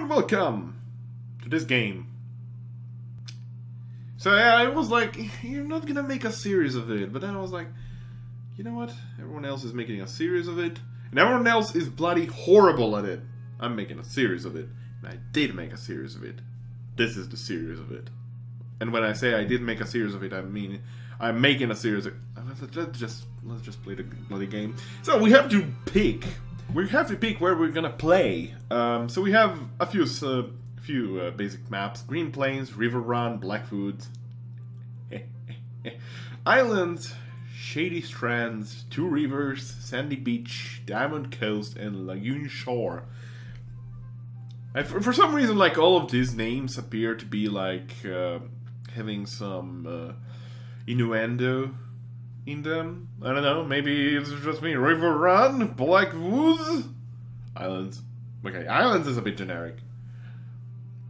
and welcome to this game. So yeah, I was like, you're not gonna make a series of it, but then I was like, you know what? Everyone else is making a series of it, and everyone else is bloody horrible at it. I'm making a series of it, and I did make a series of it. This is the series of it. And when I say I did make a series of it, I mean I'm making a series of it. Let's just play the bloody game. So we have to pick. We have to pick where we're gonna play. So we have a few basic maps: Green Plains, River Run, Blackfoot, Islands, Shady Strands, Two Rivers, Sandy Beach, Diamond Coast, and Lagoon Shore. For some reason, like, all of these names appear to be like having some innuendo in them. I don't know, maybe it's just me. River Run, Blackwood, Islands. Okay, Islands is a bit generic.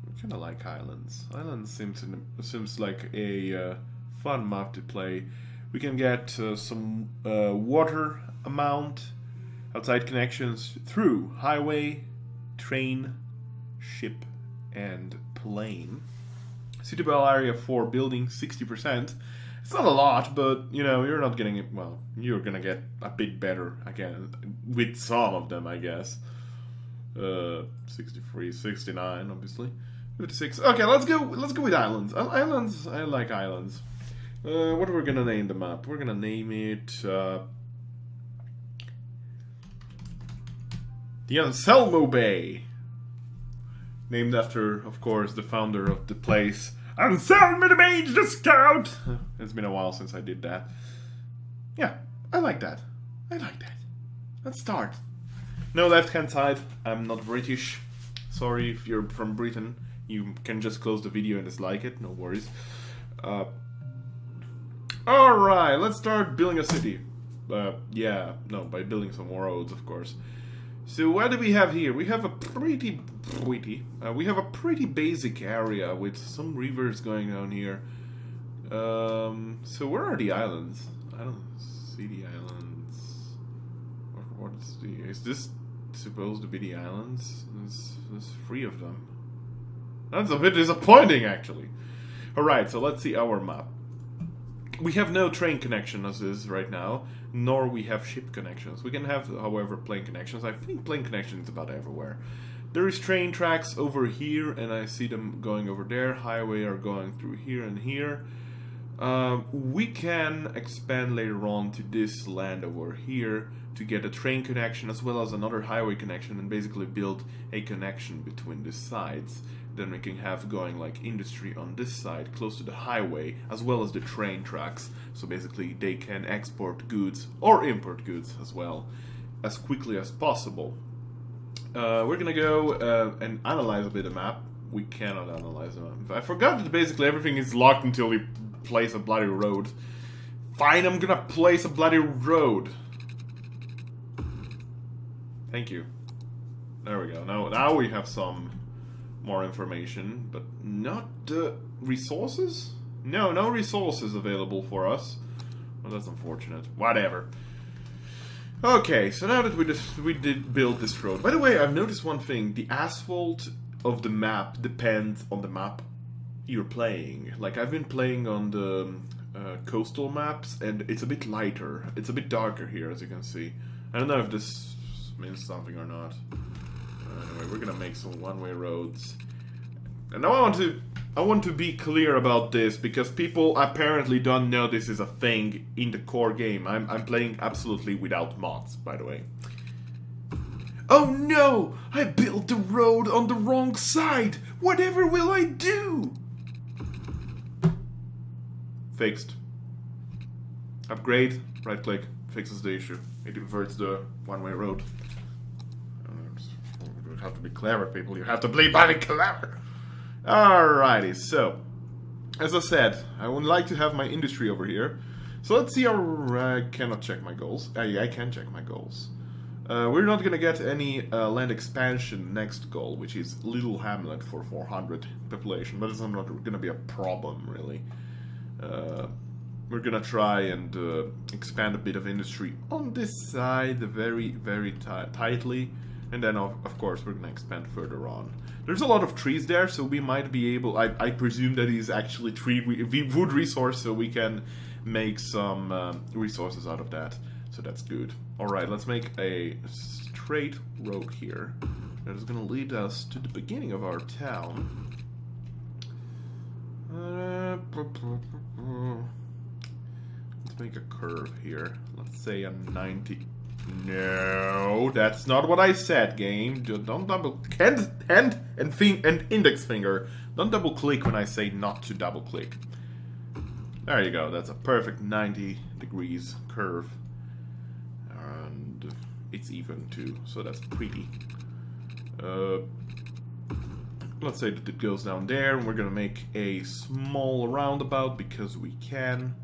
I kinda like Islands. Islands seems like a fun map to play. We can get some water amount, outside connections through highway, train, ship, and plane. Suitable area for building 60%. It's not a lot, but you know, you're not getting it. Well, you're gonna get a bit better again with some of them, I guess. 63, 69, obviously. 56. Okay, let's go with islands. Islands, I like islands. What are we gonna name the map? We're gonna name it the Anselmo Bay. Named after, of course, the founder of the place, Anselmo the Mage the Scout! It's been a while since I did that. Yeah, I like that. I like that. Let's start. No left-hand side. I'm not British. Sorry if you're from Britain. You can just close the video and dislike it. No worries. Alright, let's start building a city. Yeah, no, by building some roads, of course. So what do we have here? We have a pretty basic area with some rivers going on here. So where are the islands? I don't see the islands. Is this supposed to be the islands? There's 3 of them. That's a bit disappointing, actually. Alright, so let's see our map. We have no train connection as is right now, nor we have ship connections. We can have, however, plane connections. I think plane connections about everywhere. There is train tracks over here, and I see them going over there. Highway are going through here and here. We can expand later on to this land over here to get a train connection as well as another highway connection and basically build a connection between the sides. Then we can have going like industry on this side close to the highway as well as the train tracks. So basically they can export goods or import goods as well as quickly as possible. We're gonna go and analyze a bit of the map. We cannot analyze the map. I forgot that basically everything is locked until we place a bloody road. Fine, I'm gonna place a bloody road. Thank you. There we go. Now we have some more information, but not resources? No resources available for us. Well, that's unfortunate. Whatever. Okay, so now that we did build this road. By the way, I've noticed one thing. The asphalt of the map depends on the map you're playing. Like, I've been playing on the coastal maps, and it's a bit lighter. It's a bit darker here, as you can see. I don't know if this means something or not. Anyway, we're gonna make some one-way roads. And I want to be clear about this, because people apparently don't know this is a thing in the core game. I'm playing absolutely without mods, by the way. Oh no! I built the road on the wrong side! Whatever will I do? Fixed. Upgrade, right click, fixes the issue. It inverts the one-way road. You have to be clever, people. You have to be bloody clever. Alrighty, so as I said, I would like to have my industry over here. So let's see our. I cannot check my goals. Yeah, I can check my goals. We're not gonna get any land expansion next goal, which is Little Hamlet for 400 population, but it's not gonna be a problem really. We're gonna try and expand a bit of industry on this side, very tightly. And then, of course, we're gonna expand further on. There's a lot of trees there, so we might be able... I presume that is actually wood resource, so we can make some resources out of that. So that's good. Alright, let's make a straight road here. That is gonna lead us to the beginning of our town. Let's make a curve here. Let's say a 90... No, that's not what I said, game. Don't double... Hand and index finger. Don't double click when I say not to double click. There you go. That's a perfect 90 degrees curve. And it's even too, so that's pretty. Let's say that it goes down there, and we're gonna make a small roundabout because we can.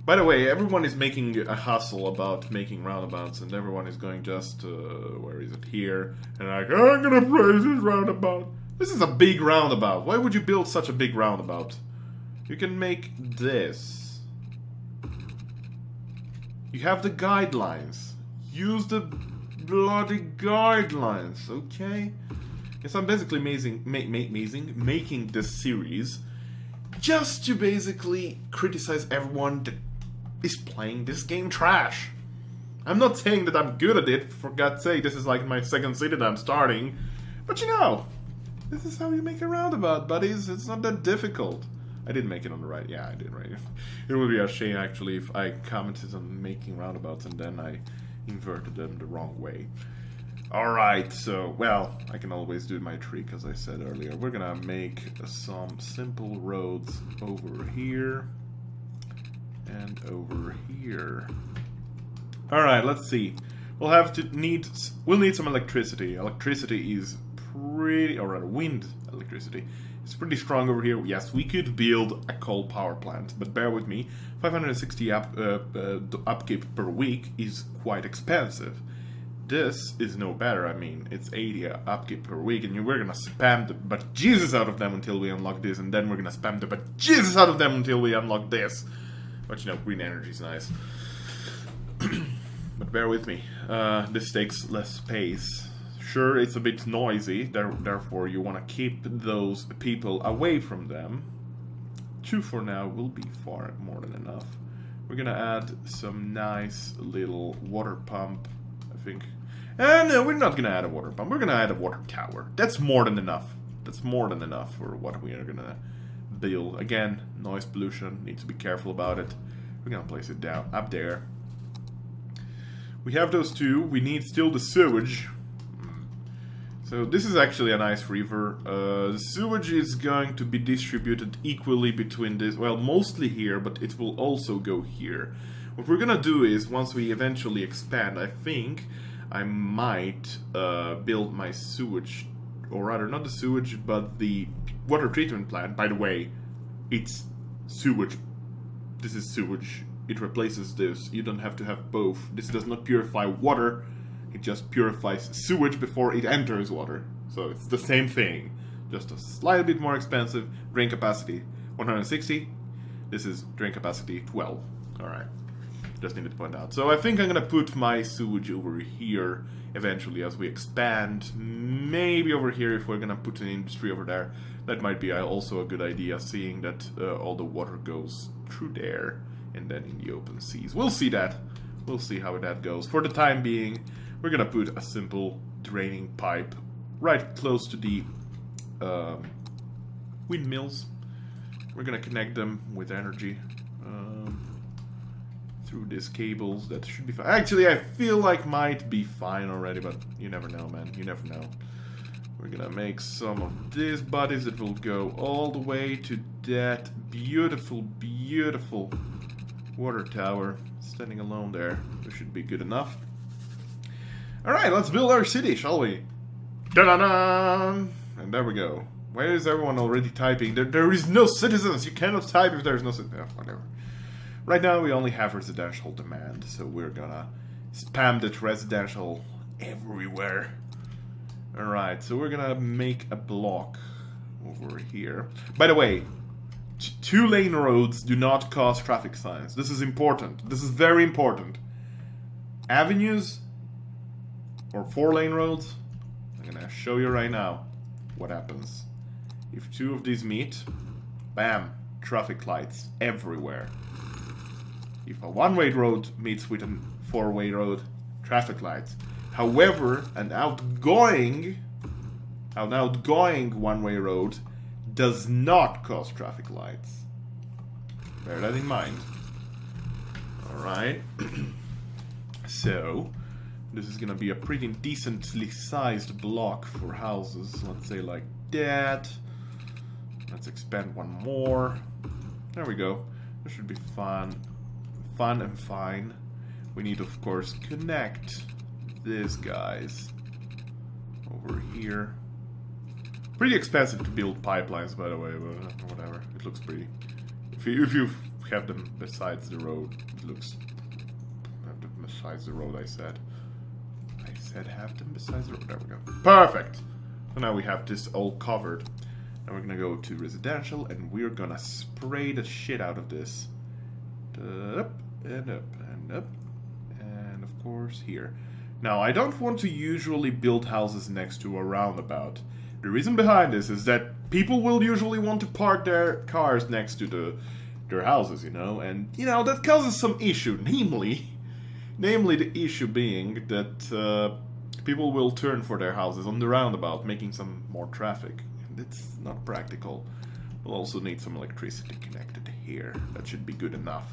By the way, everyone is making a hustle about making roundabouts, and everyone is going just, where is it, here, and like, I'm gonna praise this roundabout. This is a big roundabout. Why would you build such a big roundabout? You can make this. You have the guidelines. Use the bloody guidelines, okay? Yes, I'm basically making this series just to basically criticize everyone that is playing this game trash. I'm not saying that I'm good at it, for God's sake, this is like my second city that I'm starting. But you know, this is how you make a roundabout, buddies. It's not that difficult. I did make it on the right. Yeah, I did, right. It would be a shame, actually, if I commented on making roundabouts and then I inverted them the wrong way. Alright, so, well, I can always do my trick, as I said earlier. We're gonna make some simple roads over here and over here. Alright, let's see. We'll need some electricity. Electricity is pretty, or rather wind electricity. It's pretty strong over here. Yes, we could build a coal power plant, but bear with me. 560 upkeep per week is quite expensive. This is no better. I mean, it's 80 upkeep per week, and we're gonna spam the bejesus out of them until we unlock this, and then we're gonna spam the bejesus out of them until we unlock this. But you know, green energy is nice. But bear with me. This takes less space. Sure, it's a bit noisy, therefore you want to keep those people away from them. 2 for now will be far more than enough. We're gonna add some nice little water pump, I think. No, we're not gonna add a water pump, we're gonna add a water tower. That's more than enough. That's more than enough for what we are gonna build. Again, noise pollution, need to be careful about it. We're gonna place it down, up there. We have those two, we need still the sewage. So this is actually a nice river. The sewage is going to be distributed equally between this, well, mostly here, but it will also go here. What we're gonna do is, once we eventually expand, I think I might build my sewage, or rather not the sewage, but the water treatment plant. By the way, it's sewage. This is sewage. It replaces this. You don't have to have both. This does not purify water. It just purifies sewage before it enters water. So it's the same thing. Just a slightly bit more expensive. Drain capacity 160. This is drain capacity 12. Alright. Just needed to point out. So I think I'm gonna put my sewage over here eventually as we expand. Maybe over here if we're gonna put an industry over there. That might be also a good idea, seeing that all the water goes through there and then in the open seas. We'll see that. We'll see how that goes. For the time being, we're gonna put a simple draining pipe right close to the windmills. We're gonna connect them with energy through these cables. That should be fine. Actually, I feel like might be fine already, but you never know, man. You never know. We're gonna make some of these bodies that will go all the way to that beautiful, beautiful water tower standing alone there. This should be good enough. Alright, let's build our city, shall we? Da-da-da! And there we go. Why is everyone already typing? There is no citizens! You cannot type if there's no citizens. Whatever. Right now we only have residential demand, so we're gonna spam that residential everywhere. Alright, so we're gonna make a block over here. By the way, 2-lane roads do not cause traffic signs. This is important. This is very important. Avenues or 4-lane roads, show you right now what happens. If two of these meet, bam, traffic lights everywhere. If a one-way road meets with a four-way road, traffic lights. However, an outgoing one-way road does not cause traffic lights. Bear that in mind. Alright. So, this is gonna be a pretty decently sized block for houses. Let's say like that. Let's expand one more. There we go. This should be fun. Fun and fine. We need, of course, connect these guys over here. Pretty expensive to build pipelines, by the way, but whatever. It looks pretty. If you have them besides the road, it looks... Have them besides the road, I said. I said have them besides the road. There we go. Perfect! So now we have this all covered. Now we're gonna go to residential, and we're gonna spray the shit out of this. Up, and up, and up. And of course here. Now, I don't want to usually build houses next to a roundabout. The reason behind this is that people will usually want to park their cars next to their houses, you know, and, you know, that causes some issue, namely the issue being that people will turn for their houses on the roundabout, making some more traffic, and it's not practical. We'll also need some electricity connected here. That should be good enough.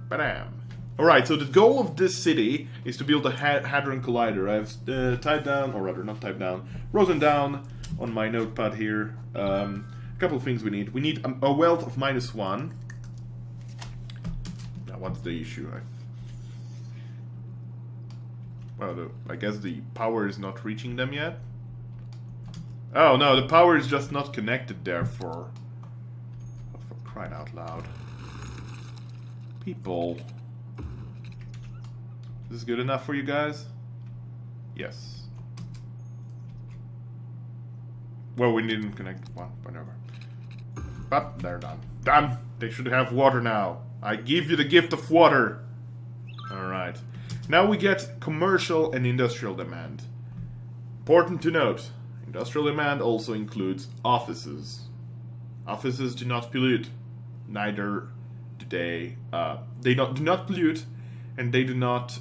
Ba-dam! Alright, so the goal of this city is to build a Hadron Collider. I've typed down, or rather not typed down, written down on my notepad here a couple of things we need. We need a wealth of -1. Now, what's the issue? Well, I guess the power is not reaching them yet. Oh no, the power is just not connected there for crying out loud. People. Is this good enough for you guys? Yes. Well, we didn't connect one, whatever. But they're done. Done! They should have water now. I give you the gift of water. Alright. Now we get commercial and industrial demand. Important to note, industrial demand also includes offices. Offices do not pollute. Neither do they... do not pollute, and they do not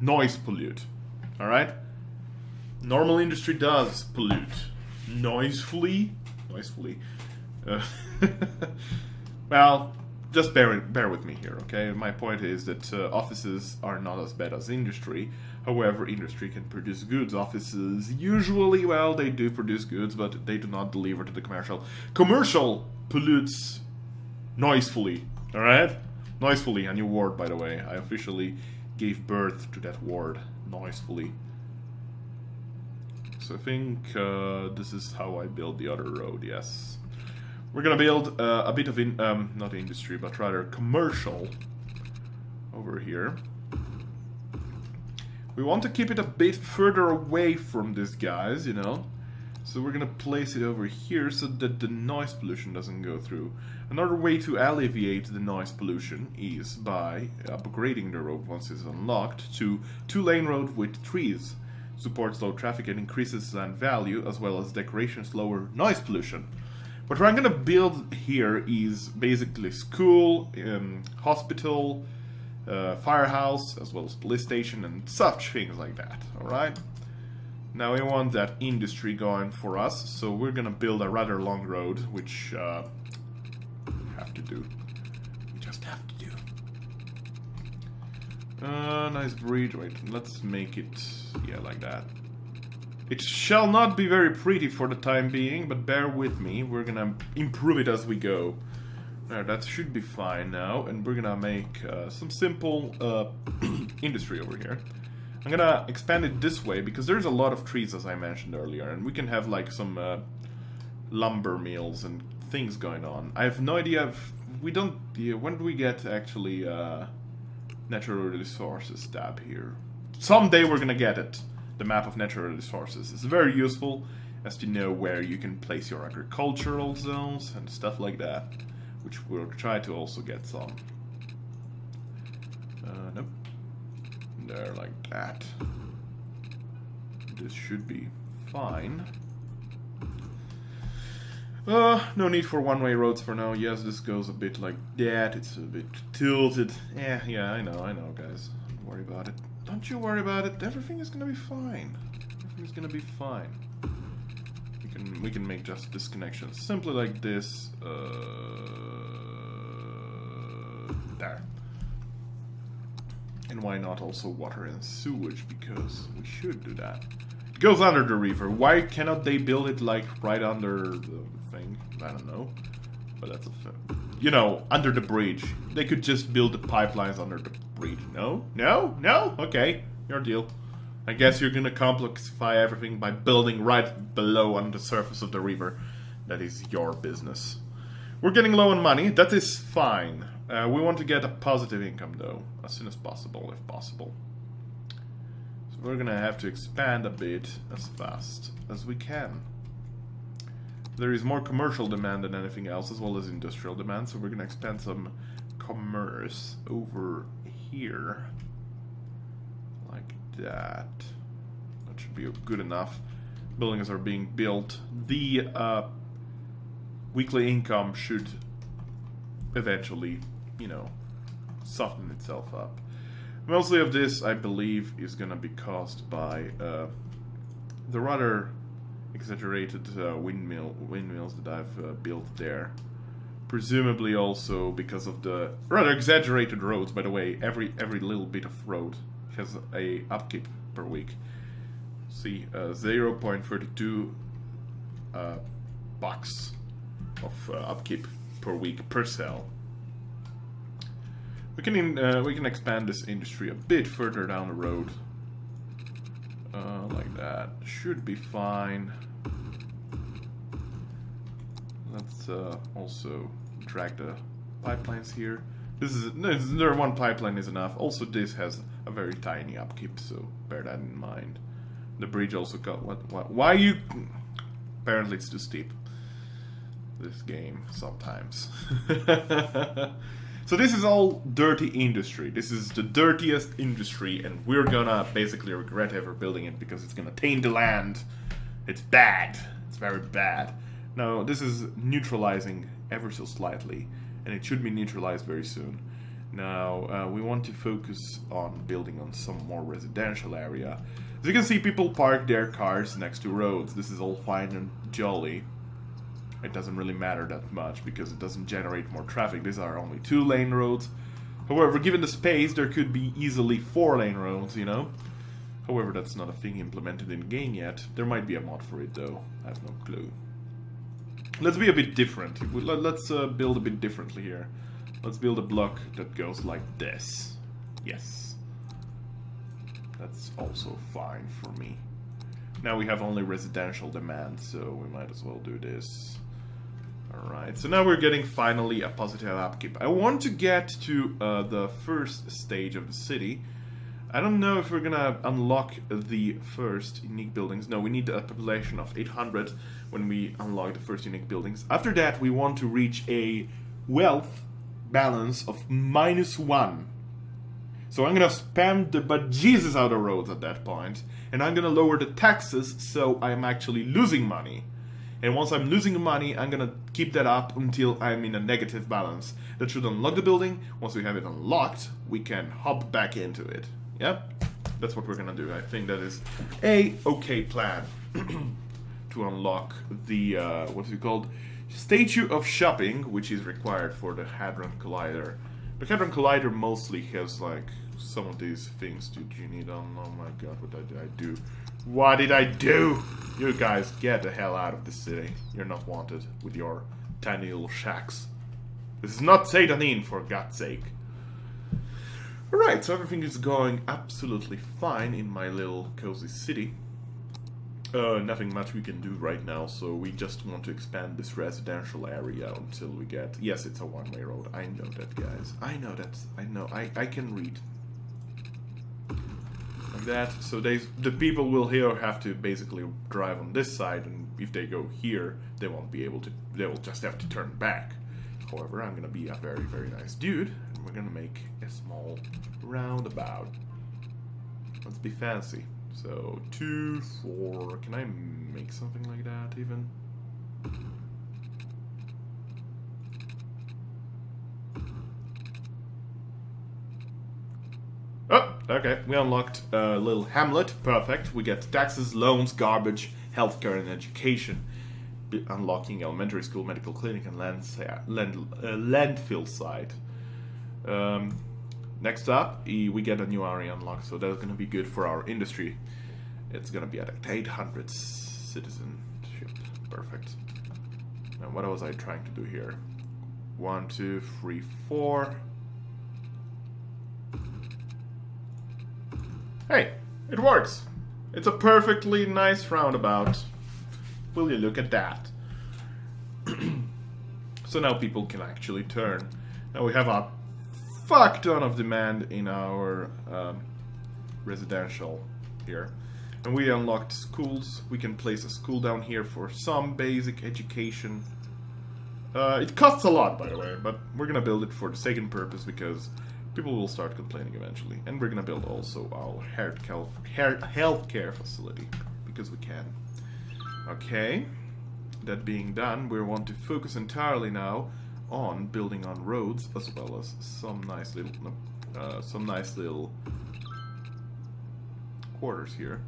noise pollute. Alright? Normal industry does pollute. Noisefully? Well, just bear with me here, okay? My point is that offices are not as bad as industry. However, industry can produce goods. Offices usually, well, they do produce goods, but they do not deliver to the commercial. Commercial pollutes noisefully, alright? Noisefully, a new word, by the way. I officially gave birth to that word, noisefully. So I think this is how I build the other road, yes. We're gonna build a bit of, not industry, but rather commercial over here. We want to keep it a bit further away from these guys, you know. So we're gonna place it over here so that the noise pollution doesn't go through. Another way to alleviate the noise pollution is by upgrading the road once it's unlocked to 2-lane road with trees. Supports low traffic and increases land value, as well as decorations lower noise pollution. What I'm gonna build here is basically school, hospital, firehouse, as well as police station and such things like that, alright? Now we want that industry going for us, so we're gonna build a rather long road, which we have to do. We just have to do. Nice bridge. Wait, let's make it, yeah, like that. It shall not be very pretty for the time being, but bear with me. We're gonna improve it as we go. There, that should be fine now, and we're gonna make some simple industry over here. I'm gonna expand it this way because there's a lot of trees, as I mentioned earlier, and we can have like some lumber mills and things going on. I have no idea if we don't. Yeah, when do we get actually natural resources tab here? Someday we're gonna get it. The map of natural resources is very useful as to know where you can place your agricultural zones and stuff like that, which we'll try to also get some. Nope. There, like that. this should be fine. No need for one-way roads for now. Yes, this goes a bit like that. It's a bit tilted. Yeah, I know, guys. Don't worry about it. Don't you worry about it. Everything is gonna be fine. Everything is gonna be fine. We can make just this connection simply like this. There. And why not also water and sewage? Because we should do that. It goes under the river. Why cannot they build it like right under the thing? I don't know. But that's a thing. You know, under the bridge. They could just build the pipelines under the bridge. No? No? No? Okay. Your deal. I guess you're gonna complexify everything by building right below on the surface of the river. That is your business. We're getting low on money. That is fine. We want to get a positive income though, as soon as possible, if possible. So we're gonna have to expand a bit as fast as we can. There is more commercial demand than anything else, as well as industrial demand, so we're gonna expand some commerce over here. Like that. That should be good enough. Buildings are being built. The weekly income should eventually, you know, soften itself up. Mostly of this, I believe, is gonna be caused by the rather exaggerated windmills that I've built there. Presumably also because of the rather exaggerated roads. By the way, every little bit of road has a upkeep per week. See, 0.32 bucks of upkeep per week per cell. We can expand this industry a bit further down the road, like that. Should be fine. Let's also drag the pipelines here. There one pipeline is enough. Also, this has a very tiny upkeep, so bear that in mind. The bridge also got what? Why you? Apparently, it's too steep. This game sometimes. So this is all dirty industry. This is the dirtiest industry, and we're gonna basically regret ever building it because it's gonna taint the land. It's bad. It's very bad. Now this is neutralizing ever so slightly, and it should be neutralized very soon. Now we want to focus on building on some more residential area. As you can see, people park their cars next to roads. This is all fine and jolly. It doesn't really matter that much because it doesn't generate more traffic. These are only 2-lane roads. However, given the space, there could be easily 4-lane roads, you know? However, that's not a thing implemented in the game yet. There might be a mod for it though. I have no clue. Let's be a bit different. Let's build a bit differently here. Let's build a block that goes like this. Yes. That's also fine for me. Now we have only residential demand, so we might as well do this. Alright, so now we're getting finally a positive upkeep. I want to get to the first stage of the city. I don't know if we're gonna unlock the first unique buildings. No, we need a population of 800 when we unlock the first unique buildings. After that, we want to reach a wealth balance of -1. So I'm gonna spam the bejesus out of roads at that point, and I'm gonna lower the taxes so I'm actually losing money. And once I'm losing money, I'm gonna keep that up until I'm in a negative balance. That should unlock the building. Once we have it unlocked, we can hop back into it. Yep, that's what we're gonna do. I think that is a okay plan to unlock the what is it called? Statue of Shopping, which is required for the Hadron Collider. The Hadron Collider mostly has like some of these things. Did you need? Oh my god, what did I do? What did I do? You guys, get the hell out of the city. You're not wanted with your tiny little shacks. This is not Satanin, for God's sake. Alright, so everything is going absolutely fine in my little cozy city. Nothing much we can do right now, so we just want to expand this residential area until we get... Yes, it's a one-way road. I know that, guys. I know that. I know. I can read. Like that. So the people will here have to basically drive on this side, and if they go here, they won't be able to... They will just have to turn back. However, I'm gonna be a very, very nice dude, and we're gonna make a small roundabout. Let's be fancy. So 2, 4. Can I make something like that even? Oh, okay. We unlocked a little hamlet. Perfect. We get taxes, loans, garbage, healthcare, and education. Unlocking elementary school, medical clinic, and landfill site. Next up, we get a new area unlocked, so that's going to be good for our industry. It's going to be at 800 citizenship. Perfect. Now, what was I trying to do here? 1, 2, 3, 4. Hey, it works. It's a perfectly nice roundabout. Will you look at that? So now people can actually turn. Now we have a fuck ton of demand in our residential here. And we unlocked schools. We can place a school down here for some basic education. It costs a lot, by the way, but we're gonna build it for the second purpose because people will start complaining eventually. And we're gonna build also our healthcare facility because we can. Okay, that being done, we want to focus entirely now on building on roads as well as some nice little quarters here.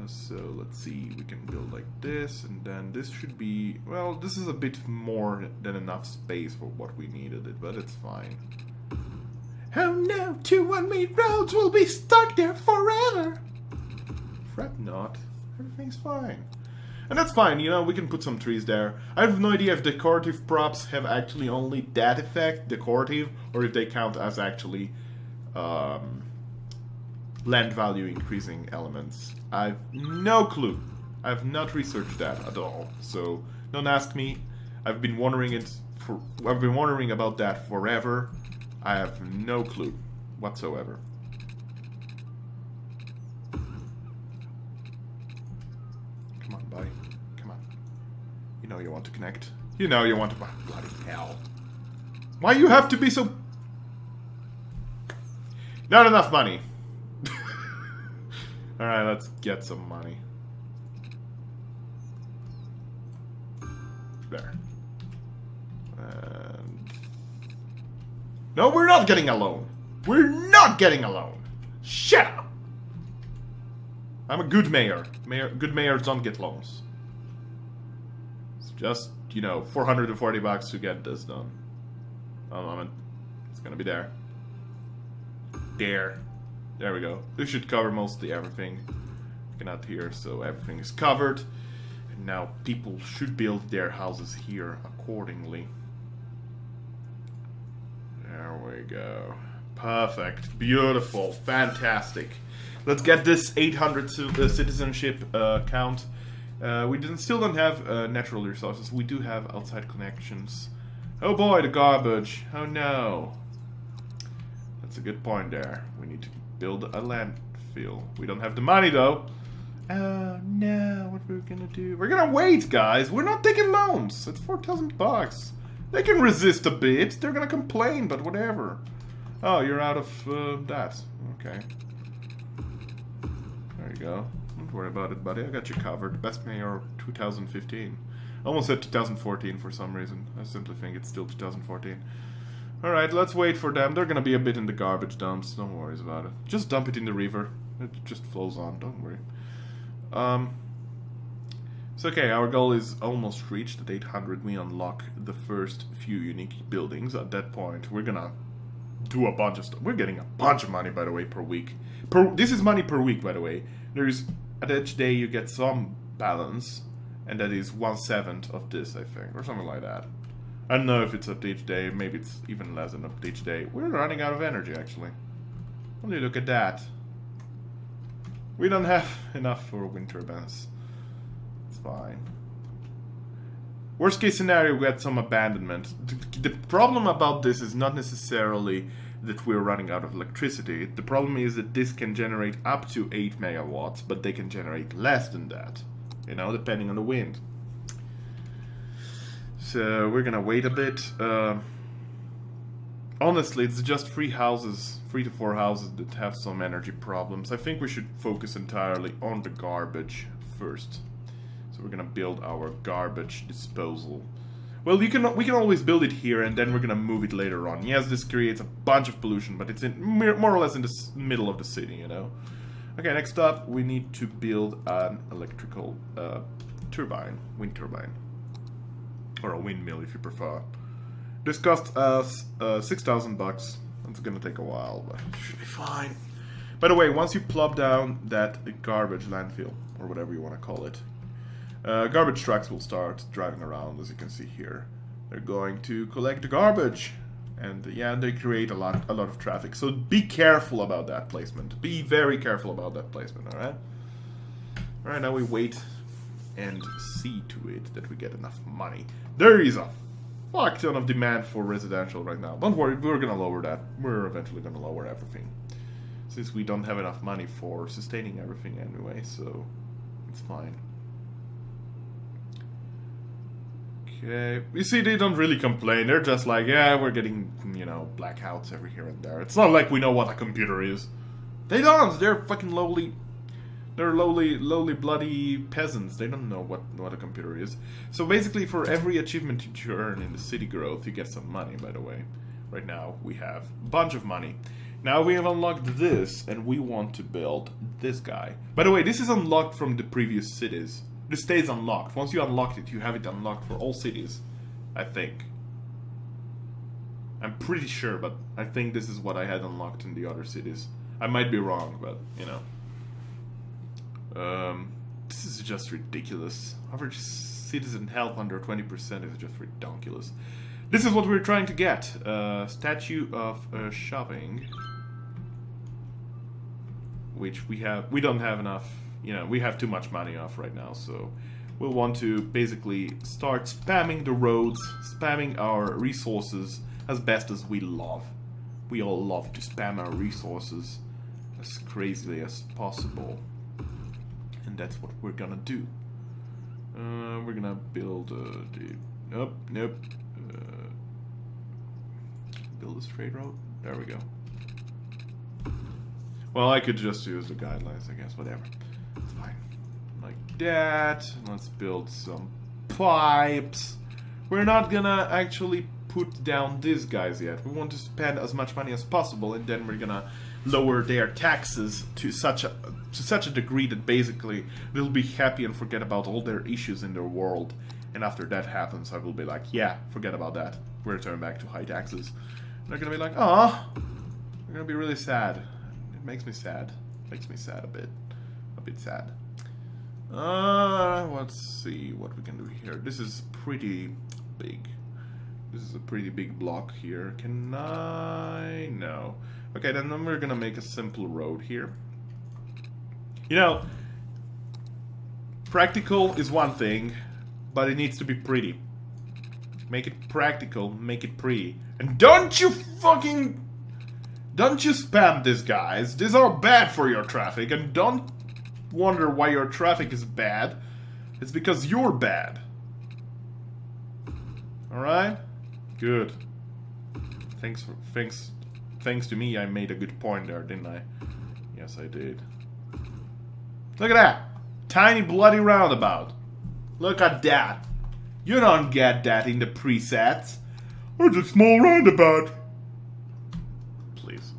So let's see, we can build like this, and then this should be, well, this is a bit more than enough space for what we needed, but it's fine. Oh no, 2 one-way roads will be stuck there forever! Fret not, everything's fine. And that's fine, you know, we can put some trees there. I have no idea if decorative props have actually only that effect, decorative, or if they count as actually land value increasing elements. I've no clue. I have not researched that at all, so don't ask me. I've been wondering about that forever. I have no clue whatsoever. Come on, buddy. Come on. You know you want to connect. You know you want to... Bloody hell. Why you have to be so... Not enough money. Alright, let's get some money. There. And... No, we're not getting a loan. We're not getting a loan. Shut up. I'm a good mayor. Good mayors don't get loans. It's just, you know, 440 bucks to get this done. One moment. It's gonna be there. There we go. This should cover mostly everything. You cannot hear, so everything is covered. And now people should build their houses here accordingly. There we go. Perfect. Beautiful. Fantastic. Let's get this 800 citizenship count. We still don't have natural resources. We do have outside connections. Oh boy, the garbage. Oh no. That's a good point there. We need to build a landfill. We don't have the money though. Oh no, what we're gonna do? We're gonna wait, guys. We're not taking loans. It's 4,000 bucks. They can resist a bit. They're gonna complain, but whatever. Oh, you're out of that. Okay. There you go. Don't worry about it, buddy. I got you covered. Best mayor 2015. Almost said 2014 for some reason. I simply think it's still 2014. Alright, let's wait for them. They're gonna be a bit in the garbage dumps. Don't worry about it. Just dump it in the river. It just flows on. Don't worry. It's okay. Our goal is almost reached. At 800, we unlock the first few unique buildings. At that point, we're gonna do a bunch of stuff. We're getting a bunch of money, by the way, per week. This is money per week, by the way. There's at each day you get some balance, and that is 1/7 of this, I think, or something like that. I don't know if it's at each day. Maybe it's even less than at each day. We're running out of energy, actually. Only look at that. We don't have enough for wind turbines. It's fine. Worst case scenario, we get some abandonment. The problem about this is not necessarily that we're running out of electricity. The problem is that this can generate up to 8 megawatts, but they can generate less than that. You know, depending on the wind. So we're gonna wait a bit. honestly, it's just 3 to 4 houses that have some energy problems. I think we should focus entirely on the garbage first. So we're gonna build our garbage disposal. Well, we can always build it here, and then we're gonna move it later on. Yes, this creates a bunch of pollution, but it's more or less in the middle of the city, you know. Okay, next up, we need to build an electrical turbine, wind turbine, or a windmill if you prefer. This cost us $6,000. It's gonna take a while, but it should be fine. By the way, once you plop down that garbage landfill, or whatever you want to call it, garbage trucks will start driving around, as you can see here. They're going to collect the garbage, and yeah, they create a lot of traffic. So be careful about that placement. Be very careful about that placement. All right. All right. Now we wait and see to it that we get enough money. There is a fuck ton of demand for residential right now. Don't worry, we're gonna lower that. We're eventually gonna lower everything, since we don't have enough money for sustaining everything anyway. So it's fine. Okay, you see, they don't really complain. They're just like, yeah, we're getting, you know, blackouts every here and there. It's not like we know what a computer is. They don't. They're fucking lowly. They're lowly, bloody peasants. They don't know what a computer is. So basically, for every achievement you earn in the city growth, you get some money. By the way, right now we have a bunch of money. Now we have unlocked this, and we want to build this guy. By the way, this is unlocked from the previous cities. This stays unlocked. Once you unlock it, you have it unlocked for all cities, I think. I'm pretty sure, but I think this is what I had unlocked in the other cities. I might be wrong, but, you know. This is just ridiculous. Average citizen health under 20% is just ridiculous. This is what we're trying to get. Statue of shopping. Which we don't have enough. You know, we have too much money off right now, so we'll want to basically start spamming the roads, spamming our resources as best as we love. We all love to spam our resources as crazily as possible, and that's what we're gonna do. We're gonna build nope. Build a straight road. There we go. Well, I could just use the guidelines, I guess. Whatever. It's fine. Like that. Let's build some pipes. We're not gonna actually put down these guys yet. We want to spend as much money as possible, and then we're gonna lower their taxes to such a degree that basically they'll be happy and forget about all their issues in their world. And after that happens, I will be like, yeah, forget about that. We're returning back to high taxes. And they're gonna be like, oh, they're gonna be really sad. It makes me sad. Makes me sad a bit sad. Let's see what we can do here. This is pretty big. This is a pretty big block here. Can I? No. Okay, then we're gonna make a simple road here. You know, practical is one thing, but it needs to be pretty. Make it practical, make it pretty. And don't you spam these guys. These are bad for your traffic, and don't wonder why your traffic is bad. It's because you're bad. Alright? Good. Thanks to me, I made a good point there, didn't I? Yes, I did. Look at that! Tiny bloody roundabout. Look at that. You don't get that in the presets. It's a small roundabout. Please.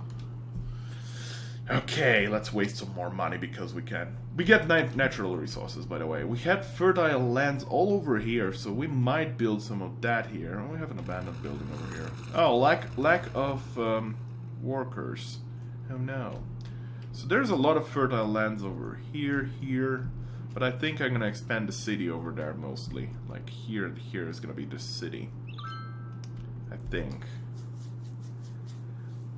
Okay, let's waste some more money because we can. We get natural resources, by the way. We had fertile lands all over here, so we might build some of that here. Oh, we have an abandoned building over here. Oh, lack of workers. Oh no. So there's a lot of fertile lands over here, but I think I'm gonna expand the city over there mostly. Like here and here is gonna be the city. I think.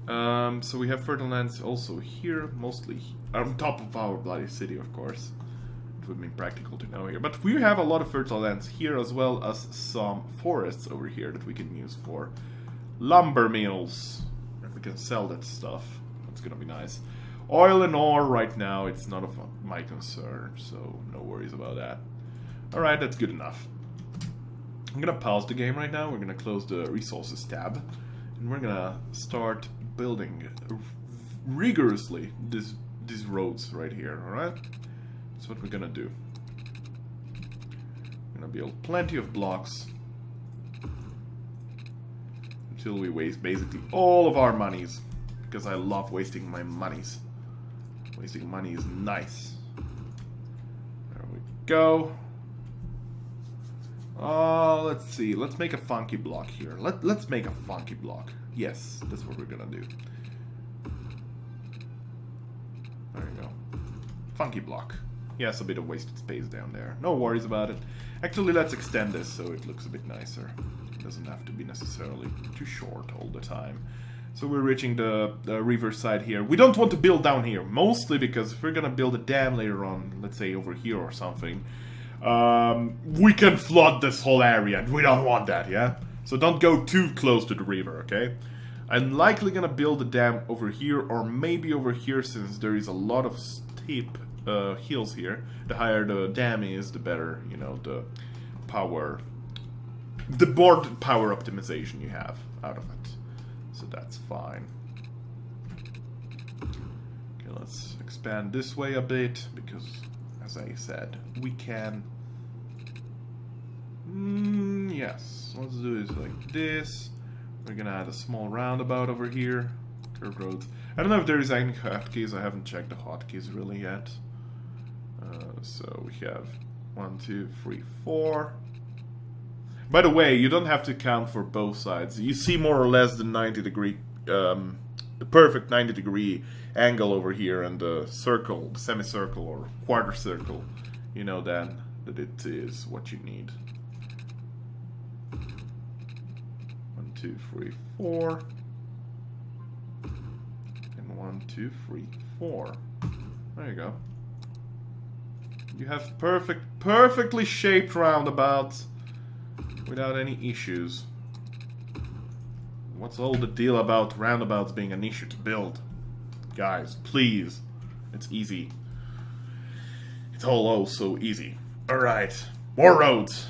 So we have fertile lands also here, mostly on top of our bloody city, of course. It would be practical to know here. But we have a lot of fertile lands here, as well as some forests over here that we can use for lumber mills. And we can sell that stuff. That's gonna be nice. Oil and ore right now, it's not of my concern, so no worries about that. Alright, that's good enough. I'm gonna pause the game right now. We're gonna close the resources tab. And we're gonna start building rigorously these roads right here, alright? That's what we're gonna do. We're gonna build plenty of blocks until we waste basically all of our monies. Because I love wasting my monies. Wasting money is nice. There we go. Let's see. Let's make a funky block here. Let's make a funky block. Yes, that's what we're gonna do. There you go. Funky block. Yes, a bit of wasted space down there. No worries about it. Actually, let's extend this so it looks a bit nicer. It doesn't have to be necessarily too short all the time. So we're reaching the river side here. We don't want to build down here, mostly because if we're gonna build a dam later on, let's say over here or something, we can flood this whole area, and we don't want that, yeah? So don't go too close to the river, okay? I'm likely gonna build a dam over here, or maybe over here, since there is a lot of steep hills here. The higher the dam is, the better, you know, the more power optimization you have out of it. So that's fine. Okay, let's expand this way a bit, because, as I said, we can... yes, let's do this like this. We're gonna add a small roundabout over here. Curved roads. I don't know if there is any hotkeys. I haven't checked the hotkeys really yet. So we have 1, 2, 3, 4. By the way, you don't have to count for both sides. You see more or less the 90-degree, the perfect 90-degree angle over here, and the circle, the semicircle or quarter circle. You know then that it is what you need. 1, 2, 3, 4, and 1, 2, 3, 4. There you go. You have perfectly shaped roundabouts without any issues. What's all the deal about roundabouts being an issue to build? Guys, please. It's easy. It's all oh so easy. Alright. More roads.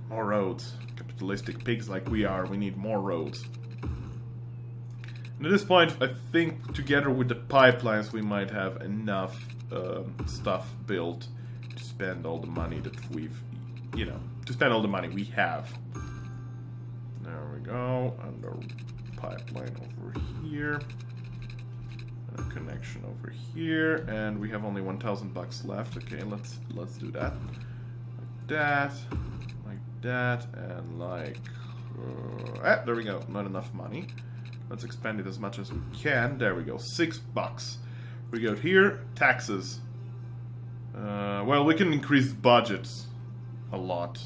More roads. Capitalistic pigs like we are, we need more roads. And at this point, I think together with the pipelines we might have enough stuff built to spend all the money that we've, you know, to spend all the money we have. There we go. And our pipeline over here. And a connection over here. And we have only 1,000 bucks left. Okay, let's do that. Like that. Like that. And like... there we go. Not enough money. Let's expand it as much as we can. There we go. $6. We go here. Taxes. Well, we can increase budgets a lot.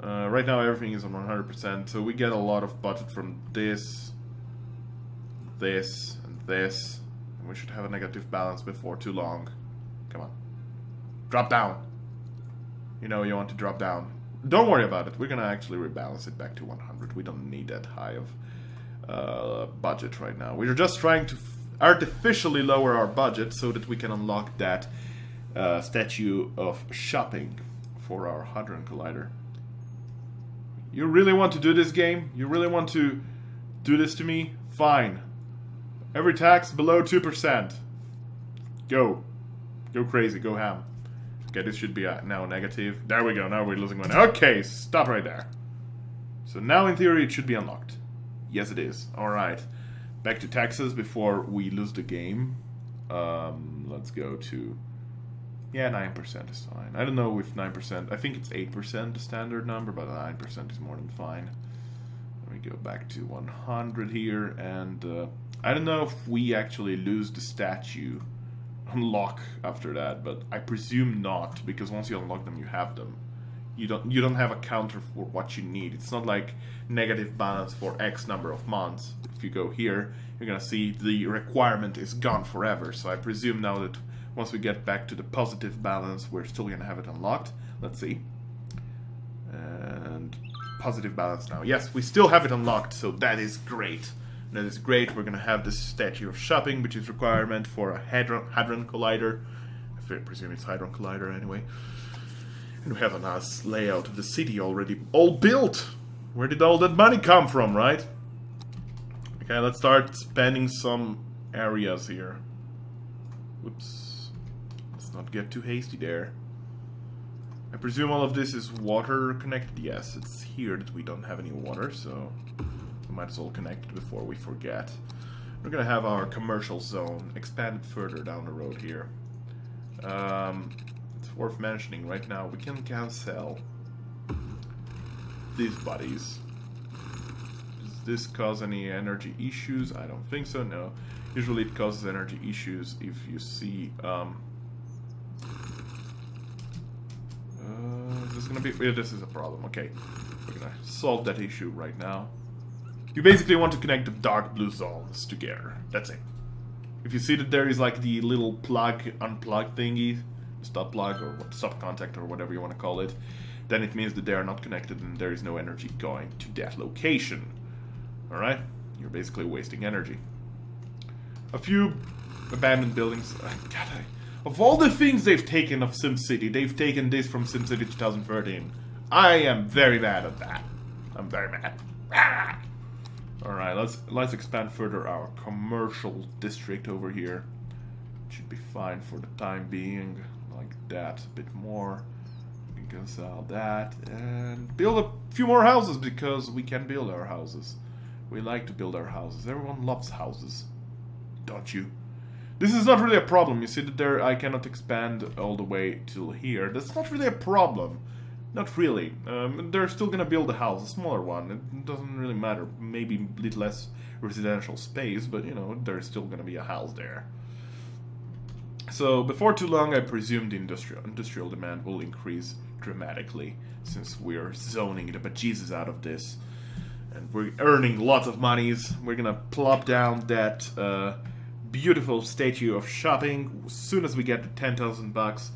Right now everything is on 100%, so we get a lot of budget from this, this, and this. And we should have a negative balance before too long. Come on. Drop down. You know you want to drop down. Don't worry about it. We're gonna actually rebalance it back to 100. We don't need that high of budget right now. We're just trying to artificially lower our budget so that we can unlock that statue of shopping for our Hadron Collider. You really want to do this game? You really want to do this to me? Fine. Every tax below 2%. Go. Go crazy. Go ham. Okay, this should be now negative. There we go. Now we're losing money. Okay, stop right there. So now in theory it should be unlocked. Yes, it is. Alright. Back to taxes before we lose the game. Let's go to... yeah, 9% is fine. I don't know if 9%... I think it's 8% the standard number, but 9% is more than fine. Let me go back to 100 here, and... I don't know if we actually lose the statue unlock after that, but I presume not, because once you unlock them, you have them. You don't have a counter for what you need. It's not like negative balance for X number of months. If you go here, you're gonna see the requirement is gone forever. So I presume now that once we get back to the positive balance, we're still gonna have it unlocked. Let's see. And positive balance now. Yes, we still have it unlocked, so that is great. That is great. We're gonna have this statue of shopping, which is requirement for a Hadron Collider. I presume it's Hadron Collider anyway. And we have a nice layout of the city already all built. Where did all that money come from, right? Okay, let's start spending some areas here. Whoops. Let's not get too hasty there. I presume all of this is water connected. Yes, it's here that we don't have any water, so we might as well connect it before we forget. We're gonna have our commercial zone expanded further down the road here. It's worth mentioning right now, we can cancel these buddies. Does this cause any energy issues? I don't think so, no. Usually it causes energy issues if you see... this is gonna be... Yeah, this is a problem, okay. We're gonna solve that issue right now. You basically want to connect the dark blue zones together. That's it. If you see that there is like the little plug, unplug thingy, stop plug or stop contact or whatever you want to call it, then it means that they are not connected and there is no energy going to that location. Alright? You're basically wasting energy. A few abandoned buildings. Of all the things they've taken of SimCity, they've taken this from SimCity 2013. I am very mad at that. I'm very mad. Ah! Alright, let's expand further our commercial district over here. Should be fine for the time being. Like that, a bit more. We can sell that and build a few more houses because we can build our houses. We like to build our houses. Everyone loves houses, don't you? This is not really a problem. You see that there I cannot expand all the way till here. That's not really a problem. Not really. They're still gonna build a house, a smaller one. It doesn't really matter. Maybe a little less residential space, but you know, there's still gonna be a house there. So before too long, I presume the industrial demand will increase dramatically, since we're zoning the bejesus out of this, and we're earning lots of monies. We're gonna plop down that beautiful statue of shopping as soon as we get to 10,000 bucks.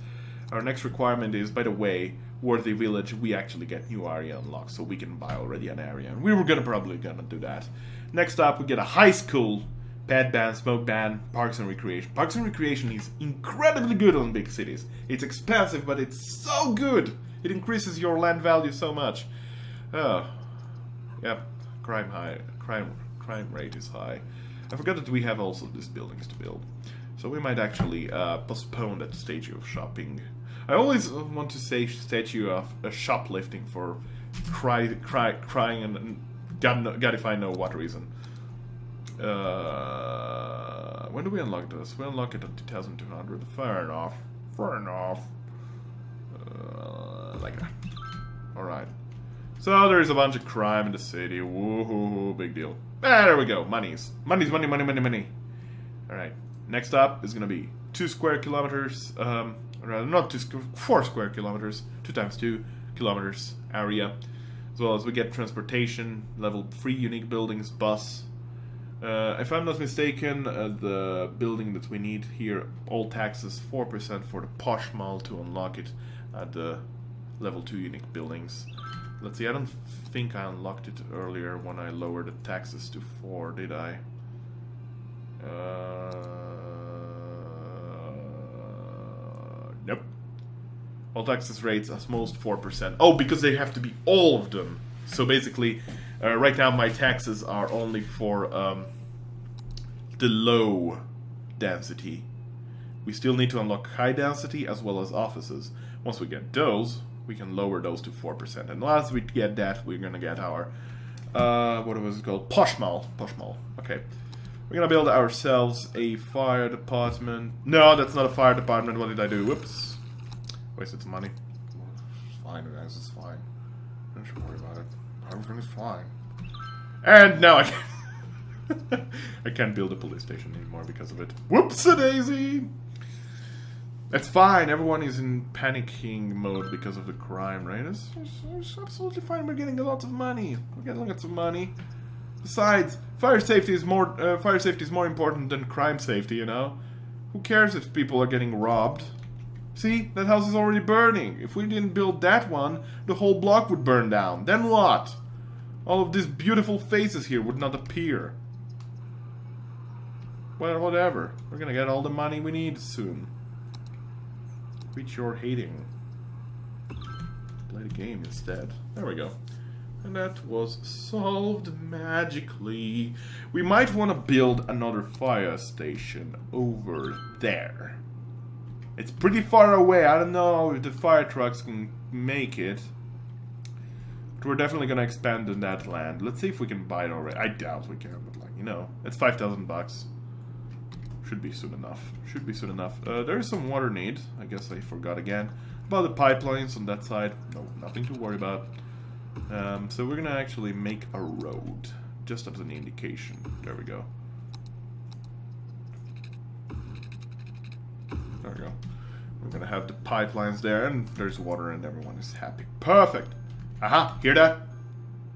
Our next requirement is, by the way, Worthy Village, we actually get new area unlocked, so we can buy already an area, and we were probably gonna do that. Next up, we get a high school, pet ban, smoke ban, parks and recreation. Parks and recreation is incredibly good on big cities. It's expensive, but it's so good. It increases your land value so much. Oh, yep, crime rate is high. I forgot that we have also these buildings to build, so we might actually postpone that statue of shopping. I always want to say statue of shoplifting for crying and God if I know what reason. When do we unlock this? We unlock it at 2,200. Fair enough. Fair enough. Like that. Alright. So there's a bunch of crime in the city. Woohoo, big deal. Ah, there we go. Monies. Money. Alright. Next up is gonna be 2 square kilometers. Rather, not 4 square kilometers. 2 times 2 kilometers area. As well as we get transportation, level 3 unique buildings, bus. If I'm not mistaken, the building that we need here, all taxes 4% for the posh mall to unlock it at the level 2 unique buildings. Let's see, I don't think I unlocked it earlier when I lowered the taxes to 4, did I? Nope. All taxes rates as most 4%. Oh, because they have to be all of them. So basically, right now my taxes are only for the low density. We still need to unlock high density as well as offices. Once we get those, we can lower those to 4%. And once we get that, we're gonna get our what was it called? Posh Mall. Posh Mall. Okay. We're gonna build ourselves a fire department. No, that's not a fire department. What did I do? Whoops. Wasted some money. It's fine, guys. It's fine. Don't you worry about it. Everything is fine. And now I can't. I can't build a police station anymore because of it. Whoops-a-daisy! That's fine. Everyone is in panicking mode because of the crime, right? It's absolutely fine. We're getting lots of money. We're getting lots of money. Besides, fire safety is more important than crime safety, you know? Who cares if people are getting robbed? See? That house is already burning. If we didn't build that one, the whole block would burn down. Then what? All of these beautiful faces here would not appear. Well, whatever. We're gonna get all the money we need soon. Quit your hating. Play the game instead. There we go. And that was solved magically. We might want to build another fire station over there. It's pretty far away. I don't know if the fire trucks can make it. But we're definitely going to expand on that land. Let's see if we can buy it already. I doubt we can, but like, you know, it's 5,000 bucks. Should be soon enough. Should be soon enough. There is some water need. I guess I forgot again. About the pipelines on that side. No, nothing to worry about. So we're gonna actually make a road, just as an indication. There we go. There we go. We're gonna have the pipelines there, and there's water, and everyone is happy. Perfect! Aha! Hear that?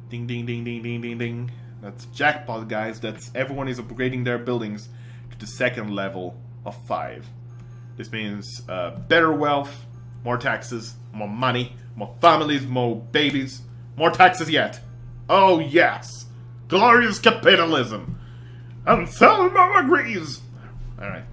Ding, ding, ding, ding, ding, ding, ding. That's jackpot, guys. That's everyone is upgrading their buildings to the second level of 5. This means better wealth, more taxes, more money, more families, more babies. More taxes yet. Oh yes. Glorious capitalism. Anselmo agrees. Alright.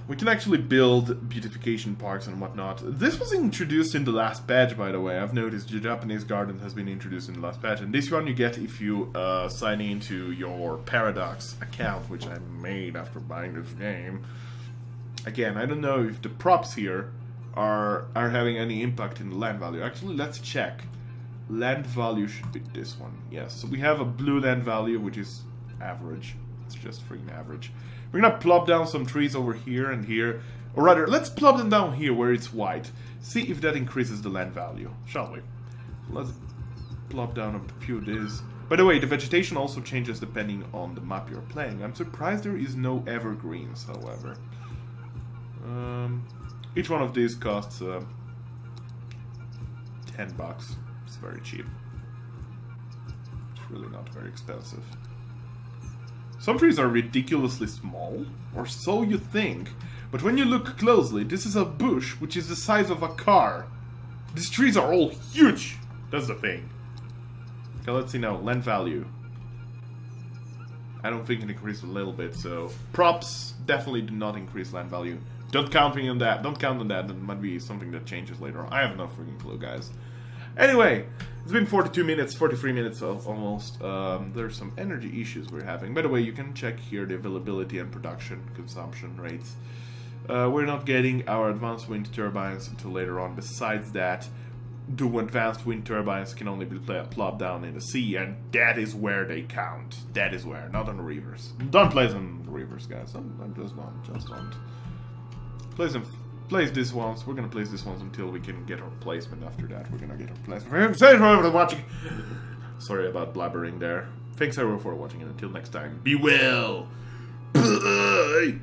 We can actually build beautification parks and whatnot. This was introduced in the last patch, by the way. I've noticed the Japanese garden has been introduced in the last patch. And this one you get if you sign into your Paradox account, which I made after buying this game. Again, I don't know if the props here are having any impact in the land value. Actually, let's check. Land value should be this one. Yes, so we have a blue land value, which is average. It's just freaking average. We're gonna plop down some trees over here and here. Or rather, let's plop them down here where it's white. See if that increases the land value, shall we? Let's plop down a few of these. By the way, the vegetation also changes depending on the map you're playing. I'm surprised there is no evergreens, however. Each one of these costs 10 bucks. It's very cheap. It's really not very expensive. Some trees are ridiculously small, or so you think. But when you look closely, this is a bush which is the size of a car. These trees are all huge. That's the thing. Okay, let's see now. Land value. I don't think it increased a little bit, so... Props definitely do not increase land value. Don't count me on that. Don't count on that. That might be something that changes later on. I have no freaking clue, guys. Anyway, it's been 42 minutes, 43 minutes almost. There's some energy issues we're having. By the way, you can check here the availability and production consumption rates. We're not getting our advanced wind turbines until later on. Besides that, the advanced wind turbines can only be plopped down in the sea, and that is where they count. That is where, not on the rivers. Don't place on the rivers, guys. Just don't. Place these ones. We're gonna place these ones until we can get our placement. After that, we're gonna get our placement. Thanks for watching. Sorry about blabbering there. Thanks everyone for watching, and until next time, be well. Bye.